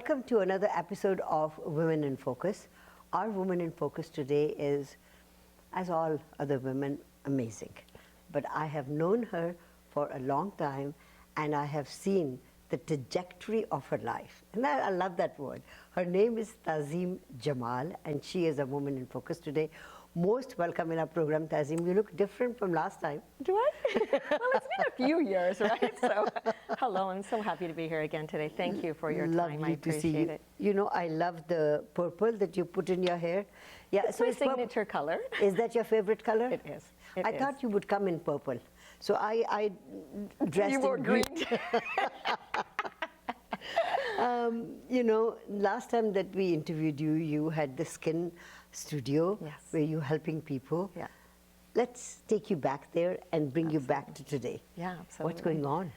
Welcome to another episode of Women in Focus. Our woman in focus today is, as all other women, amazing. But I have known her for a long time and I have seen the trajectory of her life. And I love that word. Her name is Tazeem Jamal and she is a woman in focus today. Most welcome in our program, Tazeem. You look different from last time. Do I? Well, it's been a few years, right? So, hello, I'm so happy to be here again today. Thank you for your time. I appreciate it. You know, I love the purple that you put in your hair. Yeah, it's my signature color. Is that your favorite color? It is. I thought you would come in purple. So I dressed you wore in green. You know, last time that we interviewed you, you had the skin studio where you're helping people. Yeah. Let's take you back there and bring you back to today. Yeah, absolutely. What's going on?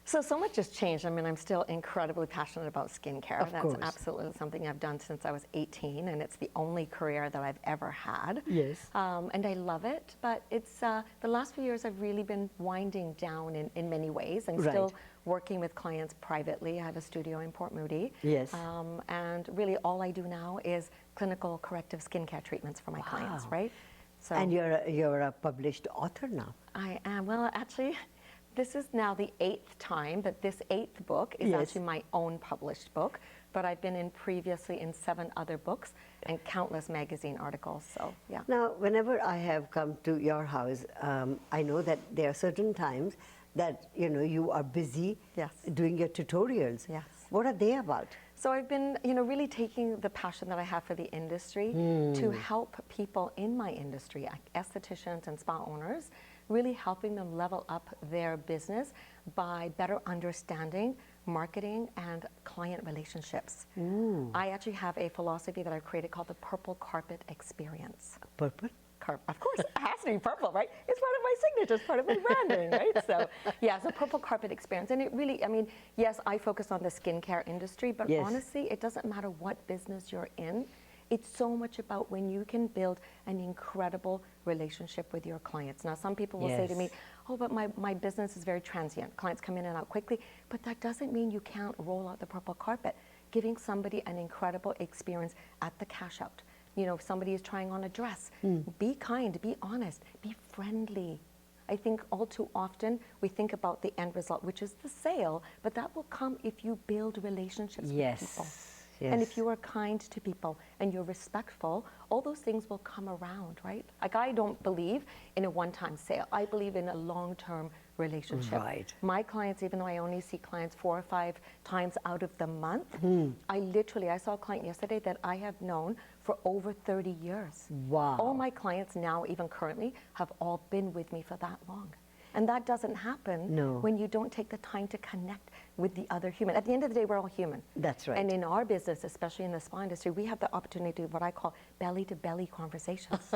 So much has changed. I mean, I'm still incredibly passionate about skincare. Of course. That's absolutely something I've done since I was 18, and it's the only career that I've ever had. Yes. And I love it, but it's the last few years I've really been winding down in many ways. I'm still working with clients privately. I have a studio in Port Moody. Yes. And really all I do now is clinical corrective skincare treatments for my clients, right? So. And you're a published author now. I am. Well, actually, this is now the 8th time that this 8th book is actually my own published book, but I've been in previously in 7 other books and countless magazine articles, so yeah. Now, whenever I have come to your house, I know that there are certain times that, you know, you are busy doing your tutorials. Yes. What are they about? So I've been, you know, really taking the passion that I have for the industry to help people in my industry, estheticians and spa owners, really helping them level up their business by better understanding marketing and client relationships. I actually have a philosophy that I've created called the purple carpet experience. Purple? Of course, it has to be purple, right? It's part of my signature, it's part of my branding, right? So, yeah, so purple carpet experience. And it really, I mean, yes, I focus on the skincare industry, but honestly, it doesn't matter what business you're in. It's so much about when you can build an incredible relationship with your clients. Now, some people will say to me, oh, but my business is very transient. Clients come in and out quickly. But that doesn't mean you can't roll out the purple carpet. Giving somebody an incredible experience at the cash out. You know, if somebody is trying on a dress, be kind, be honest, be friendly. I think all too often we think about the end result, which is the sale, but that will come if you build relationships with people. Yes. And if you are kind to people and you're respectful, all those things will come around, right? Like, I don't believe in a one-time sale. I believe in a long-term relationship. Right. My clients, even though I only see clients 4 or 5 times out of the month, I saw a client yesterday that I have known for over 30 years. Wow. All my clients now, even currently, have all been with me for that long. And that doesn't happen when you don't take the time to connect with the other human. At the end of the day, we're all human. That's right. And in our business, especially in the spa industry, we have the opportunity to do what I call belly-to-belly conversations.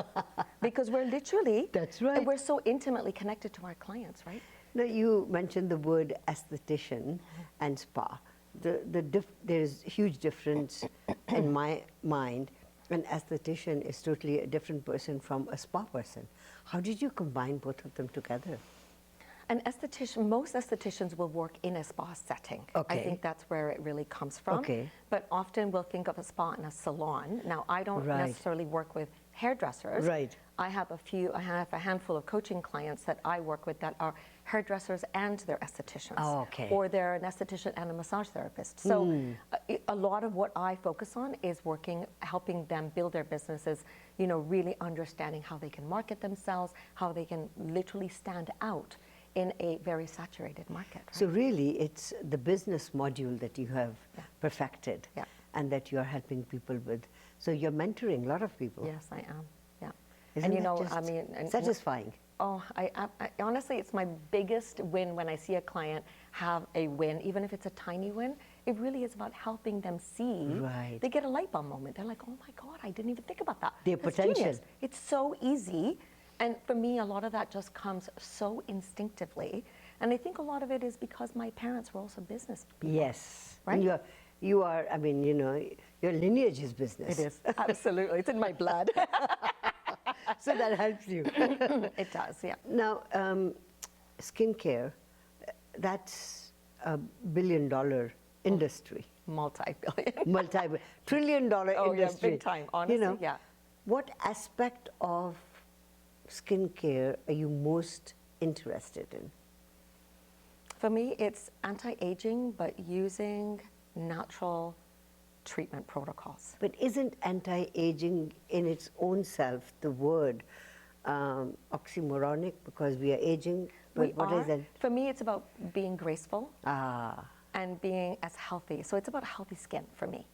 Because we're literally, and we're so intimately connected to our clients, right? Now, you mentioned the word esthetician and spa. There's huge difference in my mind. An esthetician is totally a different person from a spa person. How did you combine both of them together? An esthetician, most estheticians will work in a spa setting. I think that's where it really comes from. But often we'll think of a spa in a salon. Now, I don't necessarily work with hairdressers. I have a handful of coaching clients that I work with that are hairdressers and they're estheticians. Or they're an esthetician and a massage therapist. So a lot of what I focus on is helping them build their businesses, you know, really understanding how they can market themselves, how they can literally stand out in a very saturated market. Right? So really, it's the business module that you have perfected and that you are helping people with. So you're mentoring a lot of people. Yes, I am. Yeah. Isn't you know, I mean, satisfying? Oh, I honestly, it's my biggest win when I see a client have a win, even if it's a tiny win. It really is about helping them see. They get a light bulb moment. They're like, oh my God, I didn't even think about that. Their potential. Genius. It's so easy. And for me, a lot of that just comes so instinctively. And I think a lot of it is because my parents were also business people. Yes. Right? And you are, I mean, you know, your lineage is business. It is, absolutely. It's in my blood. So that helps you. It does, yeah. Now, skincare, that's a $1 billion industry. multi-billion. Multi-trillion-dollar Oh, yeah, industry. big time, honestly, yeah. What aspect of skincare are you most interested in? For me, it's anti-aging, but using natural treatment protocols. But isn't anti-aging in its own self the word oxymoronic, because we are aging? But what is it? For me, it's about being graceful Ah, and being as healthy. So it's about healthy skin for me,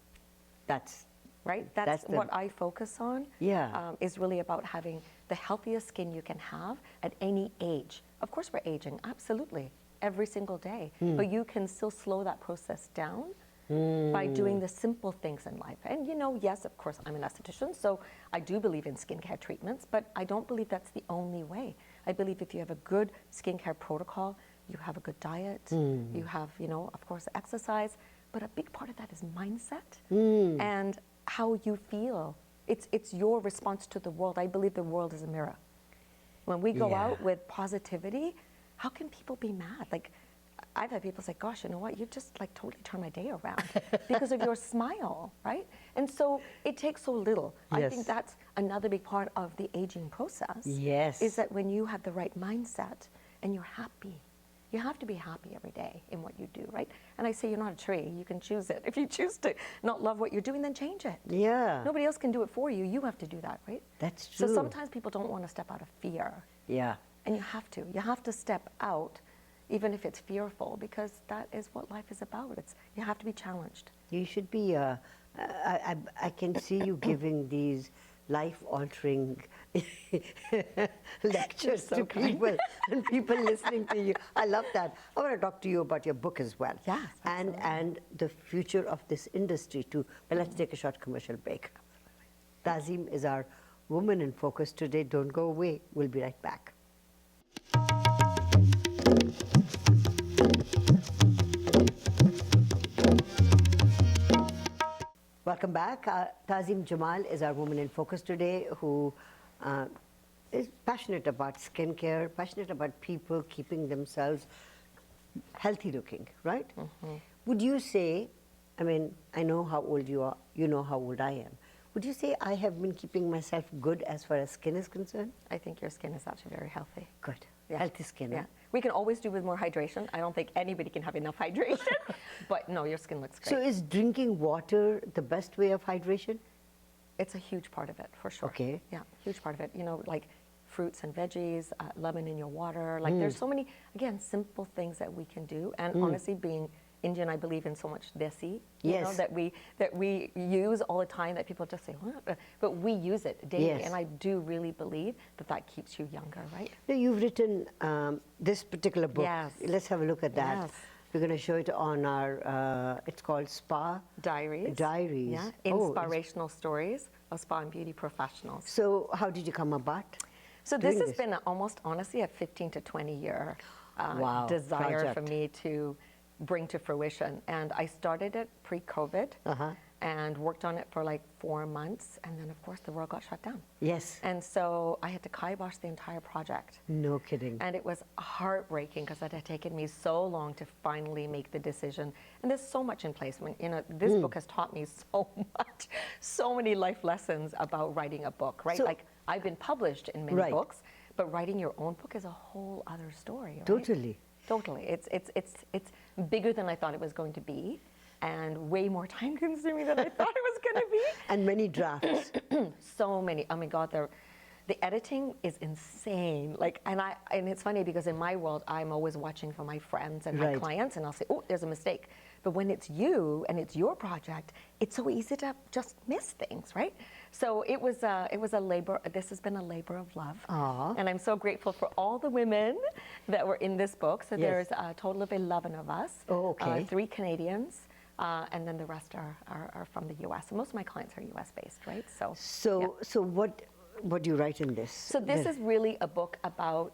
that's right? That's That's the- what I focus on. Yeah. Is really about having the healthiest skin you can have at any age. Of course, we're aging, absolutely, every single day. But you can still slow that process down by doing the simple things in life. And yes, of course, I'm an esthetician, so I do believe in skincare treatments, but I don't believe that's the only way. I believe if you have a good skincare protocol, you have a good diet, you have, of course, exercise, but a big part of that is mindset and how you feel. It's your response to the world. I believe the world is a mirror. When we go Yeah. out with positivity, how can people be mad? Like, I've had people say, gosh, you know what, you just like totally turned my day around because of your smile, right? And so it takes so little. I Yes. think that's another big part of the aging process. Yes. Is that when you have the right mindset and you're happy, you have to be happy every day in what you do, right? And I say you're not a tree, you can choose it. If you choose to not love what you're doing, then change it. Yeah. Nobody else can do it for you, you have to do that, right? That's true. So sometimes people don't want to step out of fear. Yeah. And you have to. You have to step out, even if it's fearful, because that is what life is about. You have to be challenged. You should be. I can see you giving these life-altering lectures so to kind. people, and people listening to you. I love that. I want to talk to you about your book as well. Yes, and the future of this industry too. But let's take a short commercial break. Tazeem is our woman in focus today. Don't go away. We'll be right back. Welcome back. Tazeem Jamal is our woman in focus today, who is passionate about skincare, passionate about people keeping themselves healthy looking, right? Would you say, I mean, I know how old you are, you know how old I am. Would you say I have been keeping myself good as far as skin is concerned? I think your skin is actually very healthy. Good. Yeah. Healthy skin. Yeah. Huh? We can always do with more hydration. I don't think anybody can have enough hydration. But no, your skin looks great. So is drinking water the best way of hydration? It's a huge part of it, for sure. Okay. Yeah, huge part of it. Like fruits and veggies, lemon in your water. Like there's so many, again, simple things that we can do. And honestly, being Indian, I believe in so much desi, Yes. that we use all the time, that people just say, what? But we use it daily. Yes. And I do really believe that keeps you younger, right? Now, you've written this particular book. Yes. Let's have a look at that. Yes. We're going to show it on our, it's called Spa Diaries. Diaries. Yeah, Oh, inspirational stories of spa and beauty professionals. so how did you come about? So doing this has been almost, honestly, a 15 to 20 year Wow, desire for project. me to bring to fruition. And I started it pre-COVID and worked on it for like 4 months. And then, of course, the world got shut down. Yes. And so I had to kibosh the entire project. No kidding. And it was heartbreaking because it had taken me so long to finally make the decision. And there's so much in place. When this book has taught me so much, so many life lessons about writing a book, right? So- Like I've been published in many Right. books, but writing your own book is a whole other story, right? Totally. Totally. It's bigger than I thought it was going to be, and way more time consuming than I thought it was going to be. And many drafts. So many. Oh my God, the editing is insane. Like, and it's funny because in my world, I'm always watching for my friends and my Right. clients, and I'll say, oh, there's a mistake. But when it's you and it's your project, it's so easy to just miss things, right? So it was a labor. This has been a labor of love. Aw. And I'm so grateful for all the women that were in this book. So Yes. there's a total of 11 of us. Oh, okay. 3 Canadians. And then the rest are from the U.S. So most of my clients are U.S. based, right? So, yeah. so what do you write in this? So this is really a book about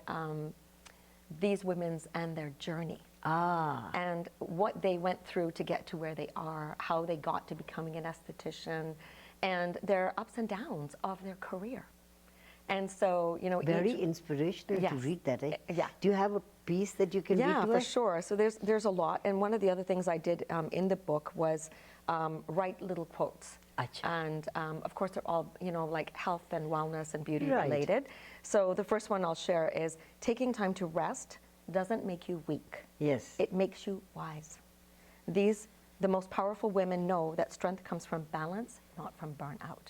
these women's and their journey. And what they went through to get to where they are, how they got to becoming an esthetician, and their ups and downs of their career. And so, Very each- inspirational to Yes. read that. Eh? Yeah. Do you have a piece that you can read Yeah, to for us? sure. So there's a lot. And one of the other things I did in the book was write little quotes. Acha. And of course, they're all, like health and wellness and beauty Right. related. So the first one I'll share is taking time to rest doesn't make you weak. Yes. It makes you wise. The most powerful women know that strength comes from balance, not from burnout.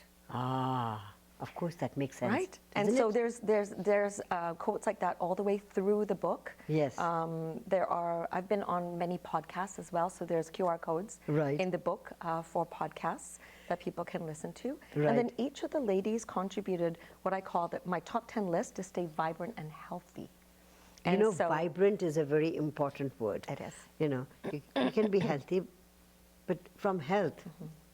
Of course, that makes sense. Right? And doesn't so it? there's quotes like that all the way through the book. Yes. I've been on many podcasts as well, so there's QR codes Right. in the book for podcasts that people can listen to. Right. And then each of the ladies contributed what I call my top 10 list to stay vibrant and healthy. You And know, so- vibrant is a very important word. It is. You know, you can be healthy, but from health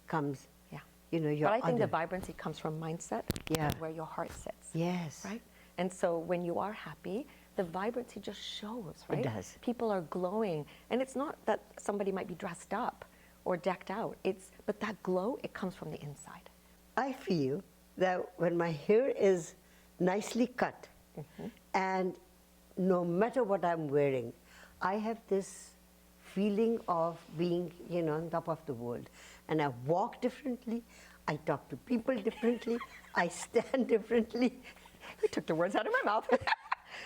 comes, Yeah. your But I think other. the vibrancy comes from mindset, Yeah. where your heart sits. Yes. Right? And so when you are happy, the vibrancy just shows, right? does. People are glowing. And it's not that somebody might be dressed up or decked out. But that glow, it comes from the inside. I feel that when my hair is nicely cut, and no matter what I'm wearing, I have this feeling of being, on top of the world. And I walk differently, I talk to people differently, I stand differently. You took the words out of my mouth.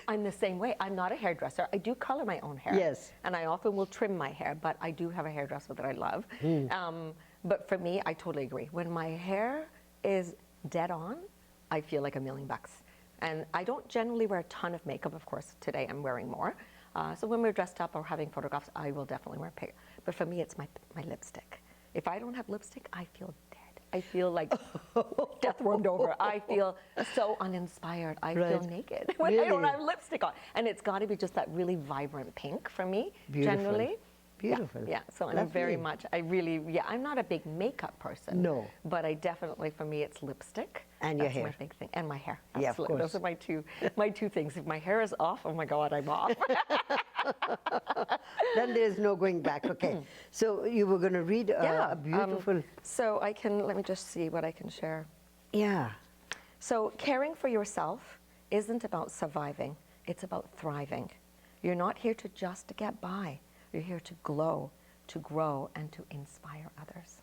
I'm the same way. I'm not a hairdresser. I do color my own hair. Yes. And I often will trim my hair, but I do have a hairdresser that I love. But for me, I totally agree. When my hair is dead on, I feel like $1,000,000. And I don't generally wear a ton of makeup. Of course, today I'm wearing more. So when we're dressed up or having photographs, I will definitely wear pink. But for me, it's my lipstick. If I don't have lipstick, I feel dead. I feel like death warmed over. I feel so uninspired. I feel Right. naked when I don't Really? have lipstick on. And it's got to be just that really vibrant pink for me, Beautiful. generally. Beautiful. Yeah, so I'm very Lovely. much, I'm not a big makeup person. No. But I definitely, for me, it's lipstick. And your That's my hair. big thing. And my hair. Yeah, of Absolutely. course. Those are my two things. If my hair is off, oh my God, I'm off. Then there's no going back. Okay. So you were going to read a beautiful. So let me just see what I can share. Yeah. So caring for yourself isn't about surviving, it's about thriving. You're not here to just get by. You're here to glow, to grow, and to inspire others.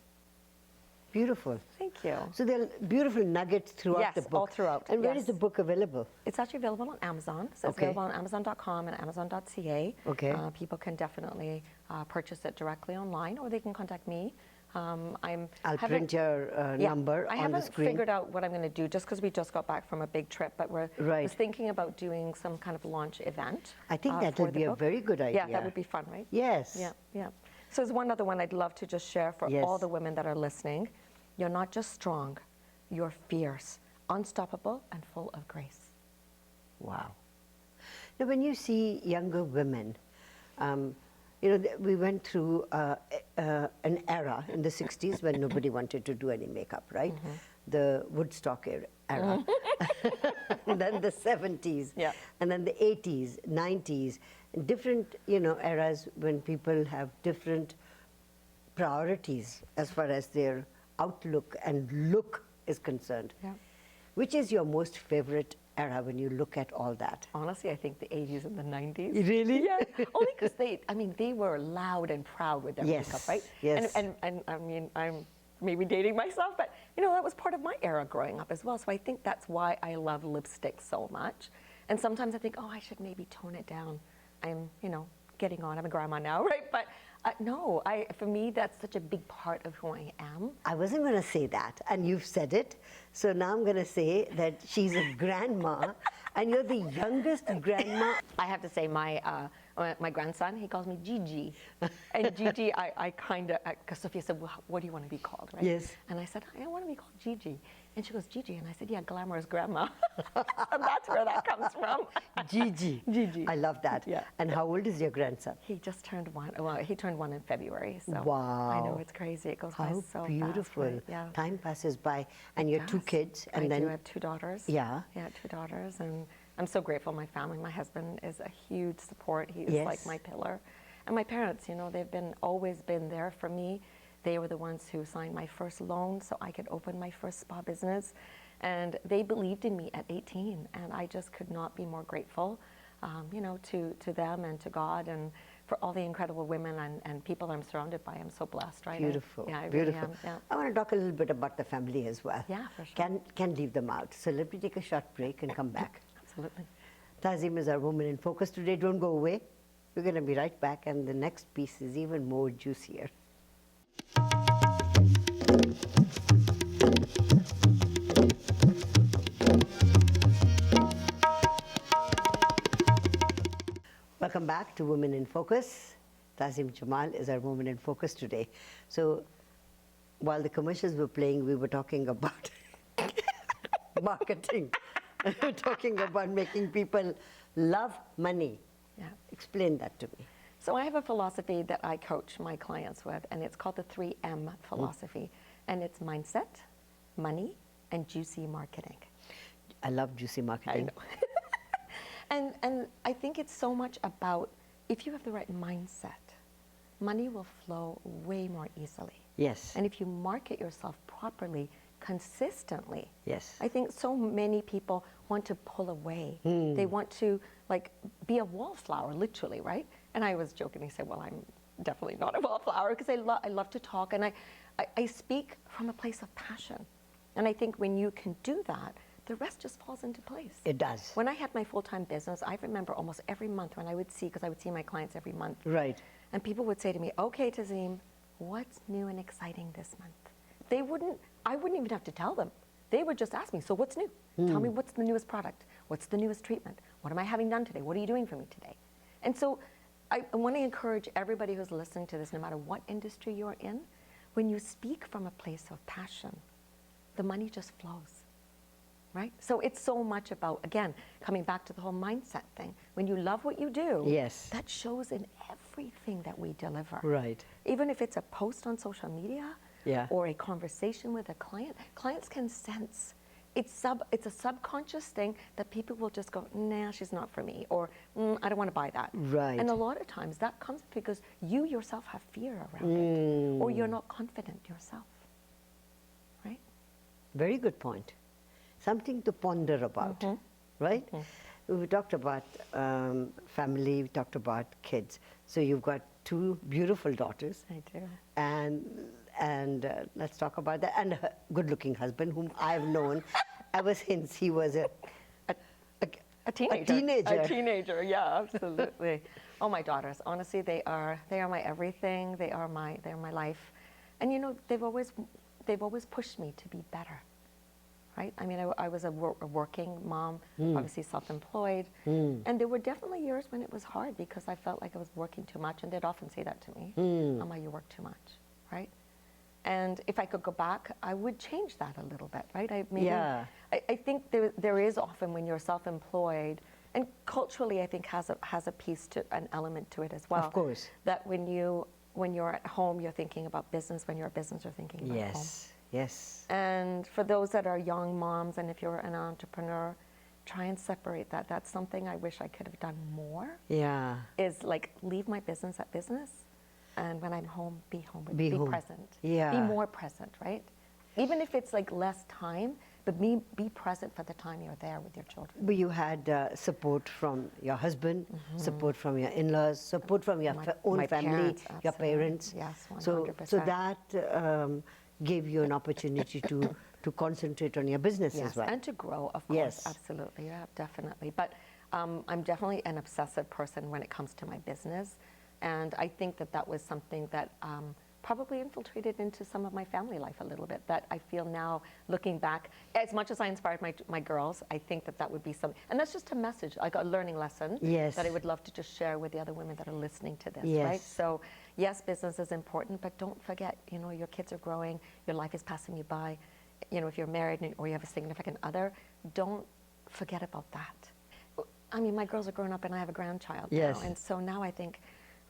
Beautiful. Thank you. So there are beautiful nuggets throughout Yes, the book. all throughout, And where yes. is the book available? It's actually available on Amazon. So it's Okay. available on Amazon.com and Amazon.ca. Okay. People can definitely purchase it directly online, or they can contact me. I'll haven't- print your number I on haven't the screen. figured out what I'm going to do just because we just got back from a big trip, but we're Right. was thinking about doing some kind of launch event. I think that for would the be a book. very good Yeah, idea. that would be fun, right? Yes. Yeah, yeah. So there's one other one I'd love to just share for Yes. all the women that are listening. You're not just strong, you're fierce, unstoppable, and full of grace. Wow. Now, when you see younger women, we went through an era in the 60s when nobody wanted to do any makeup, right? The Woodstock era. And then the 70s. Yeah. And then the 80s, 90s, different, eras when people have different priorities as far as their outlook and look is concerned. Yeah. Which is your most favorite era when you look at all that? Honestly, I think the 80s and the 90s. Really? Yeah. Only because they were loud and proud with their Yes, makeup, right? yes. And I mean, I'm maybe dating myself, but that was part of my era growing up as well. So I think that's why I love lipstick so much. And sometimes I think, oh, I should maybe tone it down. I'm, getting on. I'm a grandma now, right? But no, for me, that's such a big part of who I am. I wasn't going to say that, and you've said it. So now I'm going to say that she's a grandma, and you're the youngest grandma. I have to say, my grandson, he calls me Gigi. And Gigi, I kind of, because Sophia said, well, what do you want to be called, right? Yes. And I said, I want to be called Gigi. And she goes, Gigi. And I said, yeah, glamorous grandma. And that's where that comes from. Gigi. Gigi. I love that. Yeah. And how old is your grandson? He just turned one. Well, he turned one in February. So Wow. I know, it's crazy. It goes by How so beautiful. fast. Right? Yeah. Time passes by, and your two Yes. kids, and I then do have 2 daughters. Yeah. Yeah, 2 daughters, and I'm so grateful. My family, my husband is a huge support. He is Yes. like my pillar, and my parents. They've always been there for me. They were the ones who signed my first loan so I could open my first spa business, and they believed in me at 18, and I just could not be more grateful, to them and to God and for all the incredible women and people I'm surrounded by. I'm so blessed, right? Beautiful, Yeah, I beautiful. really am. Yeah. I want to talk a little bit about the family as well. Yeah, for sure. Can leave them out. So let me take a short break and come back. Absolutely. Tazeem is our woman in focus today. Don't go away. We're going to be right back, and the next piece is even more juicier. Welcome back to Women in Focus. Tazeem Jamal is our Woman in Focus today. So while the commercials were playing, we were talking about marketing, talking about making people love money. Yeah. Explain that to me. So I have a philosophy that I coach my clients with, and it's called the 3M philosophy. And it's mindset, money, and juicy marketing. I love juicy marketing. I know. And I think it's so much about, if you have the right mindset, money will flow way more easily. Yes. And if you market yourself properly, consistently, Yes. I think so many people want to pull away. They want to like be a wallflower, literally, right? And I was jokingly said, well, I'm definitely not a wallflower because I love to talk, and I speak from a place of passion. And I think when you can do that, the rest just falls into place. It does. When I had my full-time business, I remember almost every month when I would see, because I would see my clients every month. Right. And people would say to me, okay, Tazeem, what's new and exciting this month? I wouldn't even have to tell them. They would just ask me, so what's new? Tell me what's the newest product? What's the newest treatment? What am I having done today? What are you doing for me today? And so I want to encourage everybody who's listening to this, no matter what industry you're in, when you speak from a place of passion, the money just flows. Right? So it's so much about, again, coming back to the whole mindset thing. When you love what you do, Yes. that shows in everything that we deliver. Right. Even if it's a post on social media Yeah. or a conversation with a client, clients can sense. It's a subconscious thing that people will just go, nah, she's not for me, or I don't want to buy that. Right. And a lot of times that comes because you yourself have fear around it, or you're not confident yourself. Right? Very good point. Something to ponder about, right? We talked about family, we talked about kids. So you've got two beautiful daughters. I do. And let's talk about that. And a good-looking husband whom I've known ever since he was a teenager. teenager. A teenager, yeah, absolutely. Oh, my daughters, honestly, they are my everything. They are my life. And you know, they've always pushed me to be better. Right? I mean, I was a working mom, obviously self-employed, and there were definitely years when it was hard because I felt like I was working too much, and they'd often say that to me, Mama, you work too much, right? And if I could go back, I would change that a little bit, right? I think there is often when you're self-employed, and culturally I think has a piece to an element to it as well. Of course. That when you're at home, you're thinking about business. When you're at business, you're thinking about home. Yes. And for those that are young moms, and if you're an entrepreneur, try and separate that. That's something I wish I could have done more. Yeah. Is like leave my business at business, and when I'm home, be home. Be home. Present. Yeah. Be more present, right? Even if it's like less time, but be present for the time you're there with your children. But you had support from your husband, support from your in-laws, support from your own my family, parents, your absolutely. parents. Yes, 100%. So that gave you an opportunity to concentrate on your business Yes, as well. and to grow, of course, Yes. absolutely, yeah, definitely. But I'm definitely an obsessive person when it comes to my business, and I think that was something that probably infiltrated into some of my family life a little bit, that I feel now, looking back, as much as I inspired my girls, I think that would be something, and that's just a message, like a learning lesson, Yes. that I would love to just share with the other women that are listening to this, Yes. right? So, yes, business is important, but don't forget, you know, your kids are growing, your life is passing you by. You know, if you're married or you have a significant other, don't forget about that. I mean, my girls are grown up and I have a grandchild Yes. now, and so now I think,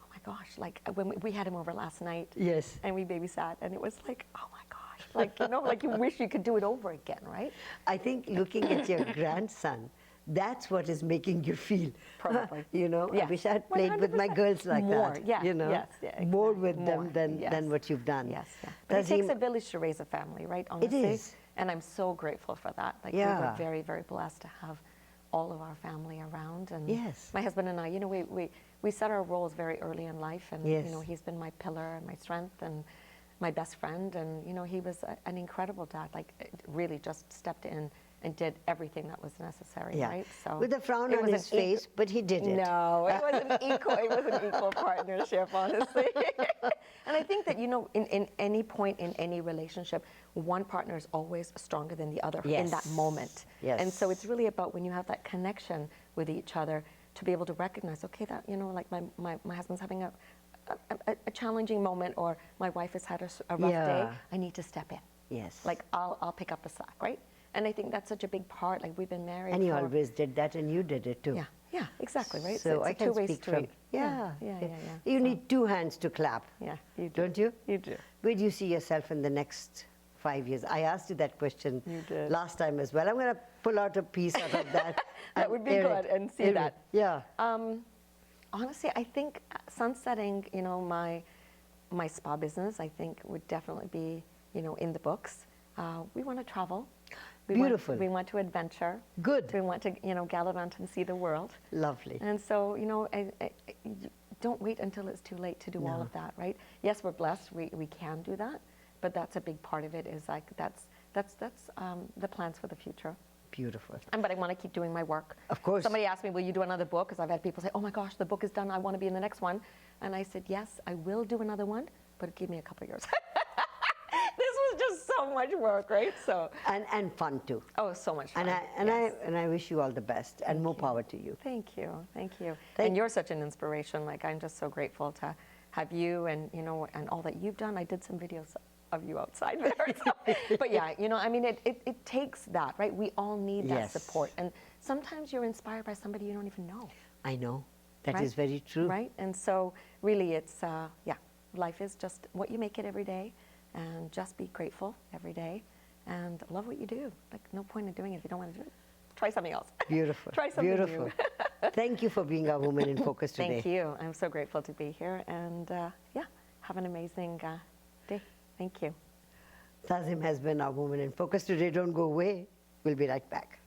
oh my gosh, like when we had him over last night, Yes. and we babysat, and it was like, oh my gosh, like, you know, like you wish you could do it over again, right? I think looking at your grandson, that's what is making you feel. Probably. You know, I Yes. wish I had played with my 100%. girls like More, that. yeah, You know, yes, yeah, more exactly. with More, them yes. than what you've done. Yes, yeah. But it takes Tazeem, a village to raise a family, right? Honestly. is. And I'm so grateful for that. Like we Yeah. were very, very blessed to have all of our family around. And Yes. my husband and I, you know, we set our roles very early in life, and Yes. you know, he's been my pillar and my strength and my best friend, and you know, he was an incredible dad. Like, really just stepped in and did everything that was necessary, Yeah. right? So With a frown it on was his an face, but he did it. No, it was an equal. It was an equal partnership, honestly. And I think that, you know, in any point in any relationship, one partner is always stronger than the other in that Yes. moment. Yes. And so it's really about when you have that connection with each other to be able to recognize, okay, that, you know, like my husband's having a challenging moment, or my wife has had a rough day. Yeah. I need to step in. Yes. Like, I'll pick up the slack, right? And I think that's such a big part. Like, we've been married And you for, always did that, and you did it too. yeah, yeah, exactly, right? So it's I a can two-way speak street. from. Yeah. Yeah. You So, need two hands to clap. Yeah, you do. Don't you? You do. Where do you see yourself in the next 5 years? I asked you that question You did. last time as well. I'm going to pull out a piece out of that. That and would be air good, it. and see Air it. that. Yeah. Honestly, I think sunsetting, you know, my spa business, I think would definitely be, you know, in the books. We want to travel. Beautiful. We want to adventure. Good. We want to, you know, gallivant and see the world. Lovely. And so, you know, don't wait until it's too late to do all No. of that, right? Yes, we're blessed. We can do that, but that's a big part of it. Is like that's the plans for the future. Beautiful. But I want to keep doing my work. Of course. Somebody asked me, will you do another book? Because I've had people say, oh my gosh, the book is done. I want to be in the next one. And I said, yes, I will do another one, but give me a couple years. This was just so much work, right? So. And fun too. Oh, so much fun. And I wish you all the best and more power to you. Thank you, thank you. And you're such an inspiration. Like, I'm just so grateful to have you, and you know, and all that you've done. I did some videos of you outside there. So, but yeah, you know, I mean, it takes that, right? We all need that Yes. support. And sometimes you're inspired by somebody you don't even know. I know. That Right? is very true. Right? And so really it's, yeah, life is just what you make it every day, and just be grateful every day and love what you do. Like, no point in doing it if you don't want to do it. Try something else. Beautiful. Try something Beautiful. new. Thank you for being our Woman in Focus today. Thank you. I'm so grateful to be here, and yeah, have an amazing day. Thank you. Tazeem has been our Woman in Focus today. Don't go away. We'll be right back.